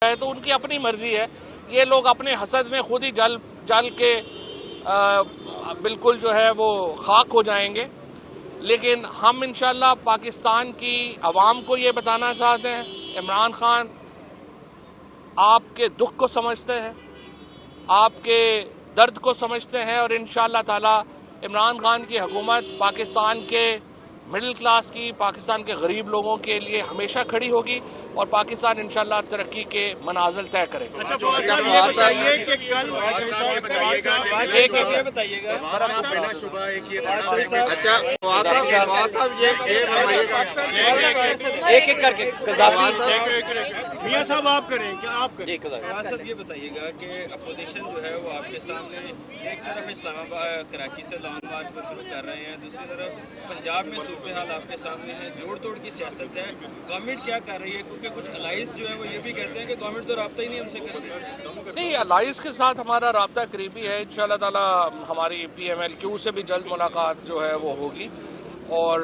है तो उनकी अपनी मर्जी है। ये लोग अपने हसद में खुद ही जल के बिल्कुल जो है वो खाक हो जाएंगे। लेकिन हम इंशाल्लाह पाकिस्तान की आवाम को ये बताना चाहते हैं, इमरान खान आपके दुख को समझते हैं, आपके दर्द को समझते हैं और इंशाल्लाह ताला इमरान खान की हुकूमत पाकिस्तान के मिडिल क्लास की, पाकिस्तान के गरीब लोगों के लिए हमेशा खड़ी होगी और पाकिस्तान इंशाल्लाह तरक्की के मनाजिल तय करेगा। अच्छा, ये बताइए कि कल एक एक करके मियां साहब आप करें क्या आप करें? साहब ये बताइएगा कि अपोजिशन जो है वो आपके सामने एक तरफ इस्लामाबाद कराची से लॉन्ग मार्च को शुरू कर रहे हैं, दूसरी तरफ पंजाब में सूरत हाल आपके सामने है, जोड़ तोड़ की सियासत है, गवर्नमेंट क्या कर रही है? क्योंकि कुछ अलाइज जो है वो ये भी कहते हैं कि गवर्नमेंट तो रब्ता ही नहीं हमसे करती। नहीं, अलाइज के साथ हमारा रब्ता करीबी है। इंशाल्लाह ताला हमारी PMLQ से भी जल्द मुलाकात जो है वो होगी और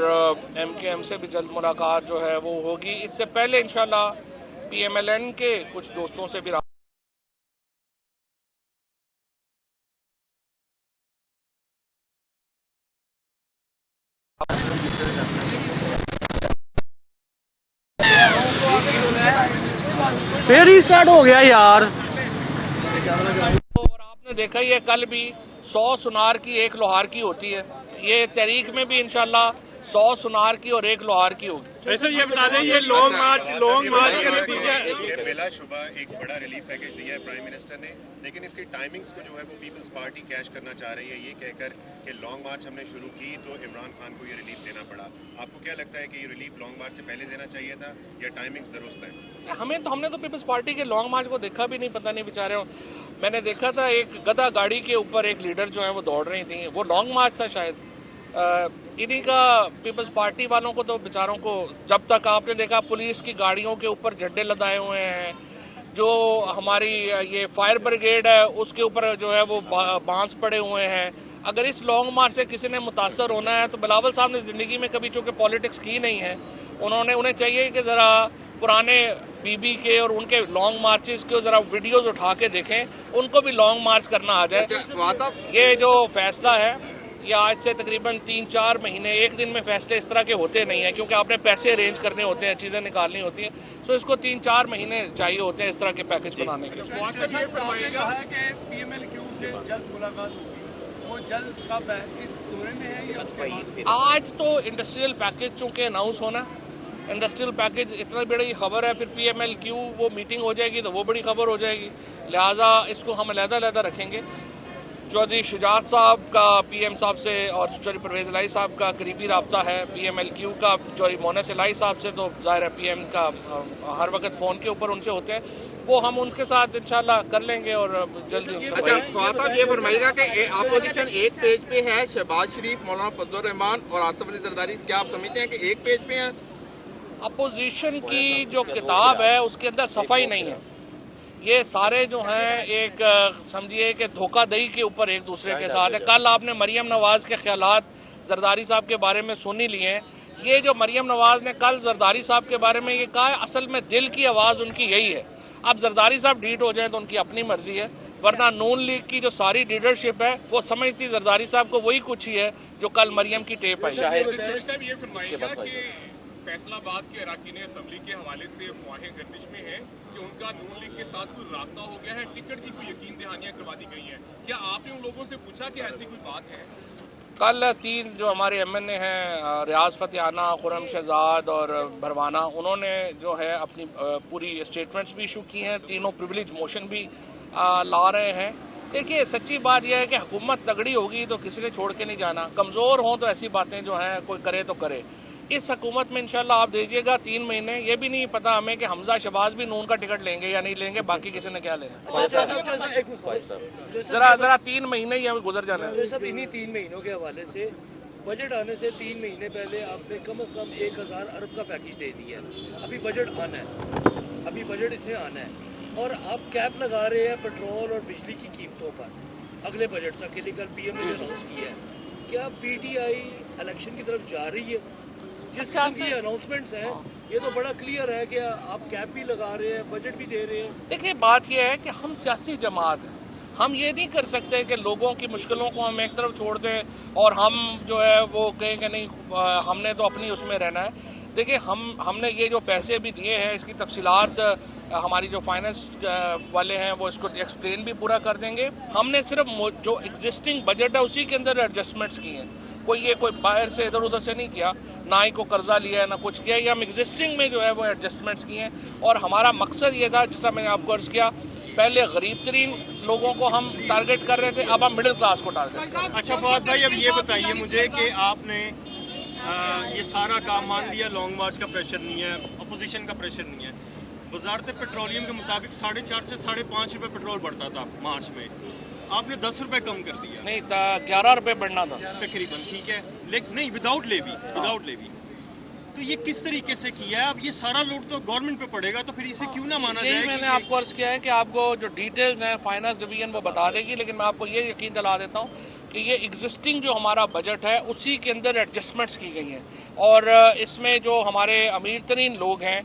MKM से भी जल्द मुलाकात जो है वो होगी। इससे पहले इंशाल्लाह PMLN के कुछ दोस्तों से भी फिर ही स्टार्ट हो गया यार। और आपने देखा ही है कल भी 100 सुनार की 1 लोहार की होती है। ये तहरीक में भी इंशाल्लाह 100 सुनार की और 1 लोहार की होगी। वैसे ये बता दें ये लॉन्ग मार्च का नतीजा बेलाशुबा एक बड़ा रिलीफ पैकेज दिया है प्राइम मिनिस्टर ने, लेकिन इसकी टाइमिंग्स को जो है वो पीपल्स पार्टी कैश करना चाह रही है, ये कहकर कि लॉन्ग मार्च हमने शुरू की तो इमरान खान को ये रिलीफ देना पड़ा। आपको क्या लगता है कि ये रिलीफ लॉन्ग मार्च से पहले देना चाहिए था या टाइमिंग्स दुरुस्त है? हमने तो पीपल्स पार्टी के लॉन्ग मार्च को देखा भी नहीं, पता नहीं बेचारे। मैंने देखा था एक गधा गाड़ी के ऊपर एक लीडर जो है वो दौड़ रही थी, वो लॉन्ग मार्च था शायद। इन्हीं का पीपल्स पार्टी वालों को तो बेचारों को, जब तक आपने देखा पुलिस की गाड़ियों के ऊपर झंडे लदाए हुए हैं, जो हमारी ये फायर ब्रिगेड है उसके ऊपर जो है वो बांस पड़े हुए हैं। अगर इस लॉन्ग मार्च से किसी ने मुतासर होना है तो बिलावल साहब ने ज़िंदगी में कभी चूँकि पॉलिटिक्स की नहीं है, उन्हें चाहिए कि ज़रा पुराने बीबी के और उनके लॉन्ग मार्चेस के ज़रा वीडियोज़ उठा के देखें, उनको भी लॉन्ग मार्च करना आ जाए। ये जो फैसला है ये आज से तकरीबन 3-4 महीने, एक दिन में फैसले इस तरह के होते नहीं हैं, क्योंकि आपने पैसे अरेंज करने होते हैं, चीज़ें निकालनी होती हैं। सो इसको 3-4 महीने चाहिए होते हैं इस तरह के पैकेज बनाने के लिए। PMLQ से जल्द मुलाकात होगी, वो जल्द कब है? इस दौरे में है या उसके बाद? आज तो इंडस्ट्रियल पैकेज चूँकि अनाउंस होना, इंडस्ट्रियल पैकेज इतना बड़ी खबर है, फिर PMLQ वो मीटिंग हो जाएगी तो वो बड़ी खबर हो जाएगी, लिहाजा इसको हम अलग-अलग रखेंगे। चौधरी शुजात साहब का PM साहब से और चौधरी परवेज़ इलाही साहब का करीबी रब्ता है, PMLQ का चौधरी मोनस इलाही साहब से तो ज़ाहिर है PM का हर वक्त फ़ोन के ऊपर उनसे होते हैं, वो हम उनके साथ इंशाल्लाह कर लेंगे और जल्दी उनसे। अच्छा, साहब ये फरमाइएगा कि अपोजिशन एक पेज पे है, शहबाज शरीफ, मौलाना फजल रहमान और आसिफ अली जरदारी, क्या आप समझते हैं कि एक पेज पे है? अपोजिशन की जो किताब है उसके अंदर सफाई नहीं है। ये सारे जो हैं एक समझिए कि धोखाधड़ी के ऊपर एक दूसरे के साथ है। कल आपने मरियम नवाज़ के ख्यालात जरदारी साहब के बारे में सुन ही लिए हैं। ये जो मरियम नवाज़ ने कल जरदारी साहब के बारे में ये कहा है, असल में दिल की आवाज़ उनकी यही है। अब जरदारी साहब डीट हो जाए तो उनकी अपनी मर्जी है, वरना नून लीग की जो सारी लीडरशिप है वो समझती जरदारी साहब को वही कुछ ही है जो कल मरियम की टेप आई। फैसलाबाद के अराकीन असम्बली के हवाले से अफवाहें गर्दिश में है कि उनका नून लीग के साथ कोई राब्ता हो गया है, टिकट की कोई यकीन दहानियां करवा दी गई हैं। क्या आपने उन लोगों से पूछा कि ऐसी कोई बात है? कल 3 जो हमारे MNA हैं, रियाज फतेहाना, खुरम शहजाद और भरवाना, उन्होंने जो है अपनी पूरी स्टेटमेंट्स भी इशू की हैं, तीनों प्रिविलेज मोशन भी ला रहे हैं। देखिए, सच्ची बात यह है कि हुकूमत तगड़ी होगी तो किसी ने छोड़ के नहीं जाना, कमज़ोर हों तो ऐसी बातें जो हैं कोई करे तो करे। इस हुकूमत में इंशाल्लाह आप दीजिएगा 3 महीने, ये भी नहीं पता हमें कि हमजा शहबाज भी नून का टिकट लेंगे या नहीं लेंगे, बाकी किसी ने क्या लेना। जरा 3 महीने ही हमें गुजर जाना है। सब इन्हीं 3 महीनों के हवाले से बजट आने से 3 महीने पहले आपने कम से कम 1000 अरब का पैकेज दे दिया है। अभी बजट आना है, अभी बजट इसे आना है और आप कैप लगा रहे हैं पेट्रोल और बिजली की कीमतों पर अगले बजट तक के लिए। कल PM ने अनाउंस किया है। क्या PTI इलेक्शन की तरफ जा रही है? जिस किस्म की अनाउंसमेंट्स हैं ये तो बड़ा क्लियर है कि आप कैप भी लगा रहे हैं, बजट भी दे रहे हैं। देखिए बात यह है कि हम सियासी जमात हैं, हम ये नहीं कर सकते कि लोगों की मुश्किलों को हम एक तरफ छोड़ दें और हम जो है वो कहें कि नहीं हमने तो अपनी उसमें रहना है। देखिए हमने ये जो पैसे भी दिए हैं इसकी तफसीलात हमारी जो फाइनेंस वाले हैं वो इसको एक्सप्लेन भी पूरा कर देंगे। हमने सिर्फ जो एग्जिस्टिंग बजट है उसी के अंदर एडजस्टमेंट्स किए हैं, कोई बाहर से इधर उधर से नहीं किया, ना ही को कर्जा लिया है ना कुछ किया। ये हम एग्जिस्टिंग में जो है वो एडजस्टमेंट्स किए हैं और हमारा मकसद ये था, जैसा मैंने आपको अर्ज किया, पहले गरीब तरीन लोगों को हम टारगेट कर रहे थे, अब हम मिडिल क्लास को टारगेट। अच्छा फवाद भाई, अब ये बताइए मुझे कि आपने ये सारा काम मान लिया, लॉन्ग मार्च का प्रेशर नहीं है, अपोजिशन का प्रेशर नहीं है, वजारत पेट्रोलियम के मुताबिक 4.5 से 5.5 रुपये पेट्रोल बढ़ता था मार्च में, आपने 10 रुपये कम कर दिया। नहीं 11 रुपये बढ़ना था तकरीबन, ठीक है, लेकिन नहीं विदाउट लेवी। तो ये किस तरीके से किया है? अब ये सारा लोड तो गवर्नमेंट पे पड़ेगा, तो फिर इसे क्यों ना माना जाए? यही मैंने आपको अर्ज किया है कि आपको जो डिटेल्स हैं फाइनेंस डिवीजन वो बता देगी, लेकिन मैं आपको ये यकीन दिला देता हूँ कि ये एग्जिस्टिंग जो हमारा बजट है उसी के अंदर एडजस्टमेंट्स की गई हैं और इसमें जो हमारे अमीर तरीन लोग हैं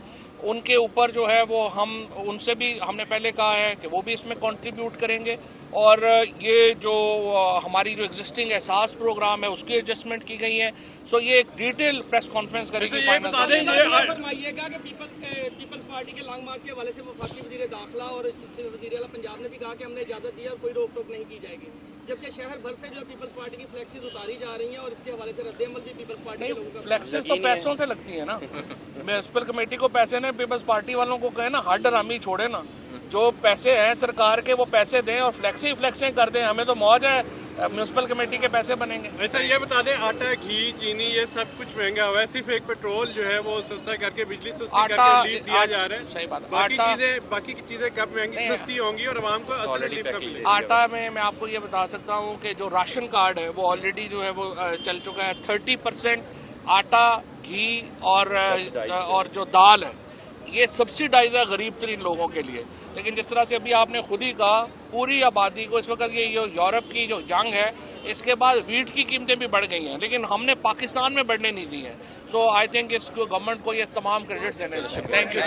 उनके ऊपर जो है वो हम उनसे भी हमने पहले कहा है कि वो भी इसमें कंट्रीब्यूट करेंगे और ये जो हमारी जो एग्जिस्टिंग एहसास प्रोग्राम है उसकी एडजस्टमेंट की गई है। सो ये एक डिटेल प्रेस कॉन्फ्रेंस करेगी फरमाइएगा कि पीपल्स पार्टी के लॉन्ग मार्च के हवाले से वफाकी वज़ीर दाखिला और वज़ीर आला पंजाब ने भी कहा कि हमने इजाज़त दी और कोई रोक टोक नहीं की जाएगी, जबकि शहर भर से जो पीपल्स पार्टी की फ्लैक्सीज उतारी जा रही हैं और इसके हवाले से रद्द-ए-अमल भी पीपल्स पार्टी के लोगों का। फ्लैक्सीज तो पैसों से लगती है ना, म्यूनसिपल कमेटी को पैसे ने, पीपल्स पार्टी वालों को कहे ना हड हरामी छोड़े ना, जो पैसे हैं सरकार के वो पैसे दें और फ्लेक्सें कर दें, हमें तो मौज है म्यूनसिपल कमेटी के पैसे बनेंगे। अच्छा ये बता दें, आटा घी चीनी ये सब कुछ महंगा हुआ है, सिर्फ एक पेट्रोल जो है वो सस्ता करके बिजली सस्ती करके लीड दिया जा रहा है। सही बात है। बाकी की चीजें कब महंगी सस्ती होंगी और आवाम को असल रिलीफ कब मिलेगी? आटा में मैं आपको ये बता सकता हूँ कि जो राशन कार्ड है वो ऑलरेडी जो है वो चल चुका है। 30% आटा घी और जो दाल है ये सब्सिडाइज है गरीब तरीन लोगों के लिए। लेकिन जिस तरह से अभी आपने खुद ही कहा, पूरी आबादी को इस वक्त ये यूरोप की जो जंग है इसके बाद वीट की कीमतें भी बढ़ गई हैं, लेकिन हमने पाकिस्तान में बढ़ने नहीं दी हैं। सो आई थिंक इसको गवर्नमेंट को ये तमाम क्रेडिट्स देने चाहिए। Thank you.